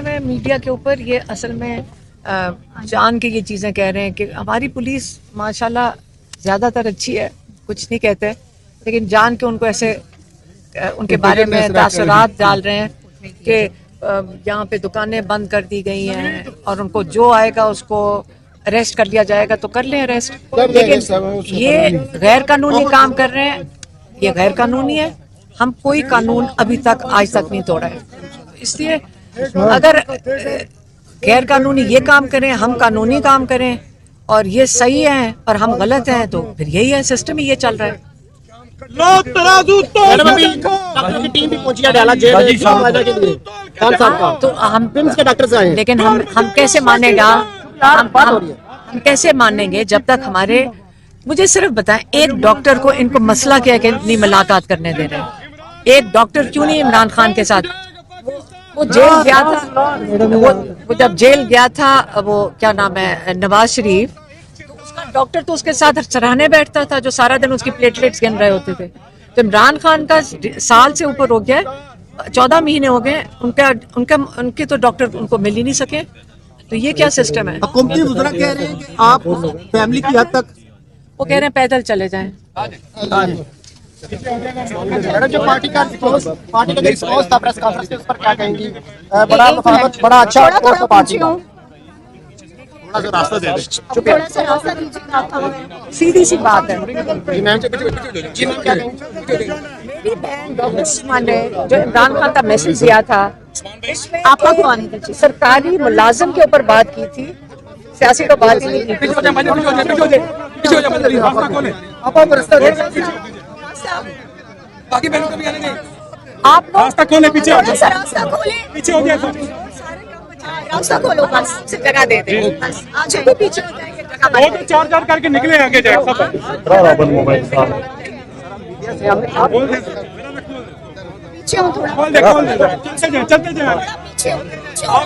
में मीडिया के ऊपर ये असल में जान के ये चीज़ें कह रहे हैं कि हमारी पुलिस माशाल्लाह ज़्यादातर अच्छी है, कुछ नहीं कहते, लेकिन जान के उनको ऐसे उनके बारे में तासुरात डाल रहे हैं कि यहाँ पे दुकानें बंद कर दी गई हैं और उनको जो आएगा उसको अरेस्ट कर लिया जाएगा तो कर लें अरेस्ट। लेकिन ये गैर कानूनी काम कर रहे हैं, ये गैर कानूनी है। हम कोई कानून अभी तक आज तक नहीं तोड़ा है, इसलिए अगर गैर कानूनी ये काम करें, हम कानूनी काम करें और ये सही है और हम गलत हैं, तो फिर यही है, सिस्टम ही ये चल रहा है। डॉक्टर की टीम भी पहुंची है डाला जेल के लिए, खान साहब का, तो हम के डॉक्टर से आए, लेकिन हम कैसे मानेगा, हम कैसे मानेंगे जब तक हमारे, मुझे सिर्फ बताएं एक डॉक्टर को इनको मसला क्या है कि नहीं मुलाकात करने दे रहे हैं? एक डॉक्टर क्यों नहीं इमरान खान के साथ? वो जेल गया था, वो जब जेल गया था, वो क्या नाम है, नवाज शरीफ, तो उसका डॉक्टर तो उसके साथ सराहने बैठता था जो सारा दिन उसकी प्लेटलेट्स गिन रहे होते थे। तो इमरान खान का साल से ऊपर हो गया, 14 महीने हो गए, उनके तो डॉक्टर उनको मिल ही नहीं सके। तो ये क्या सिस्टम है? हुकूमती वज़रा कह रहे हैं कि आप फैमिली की हद तक, वो कह रहे हैं पैदल चले जाएं। जो पार्टी का रिस्पॉन्स था प्रेस कॉन्फ्रेंस के, उस पर क्या कहेंगी? बड़ा अच्छा पार्टी का, थोड़ा सा रास्ता दे दे, थोड़ा सा रास्ता दीजिए, सीधी सी बात है। मेरी बहन डॉक्टर सीमा ने जो इमरान खान का मैसेज दिया था, आपा को आने दीजिए, सरकारी मुलाजिम के ऊपर बात की थी, सियासी तो बात ही नहीं की। बाकी बहनों को भी आने दें। आप रास्ता खोले, पीछे हो जाए, रास्ता खोले, पीछे हो जाए, रास्ता खोलो, बस जगह दे दे, आज भी पीछे हो जाएंगे, जगह बना वो तो चार करके निकले आगे जाए सब। पीछे हो थोड़ा, खोल दे, चलते जाए, पीछे हो।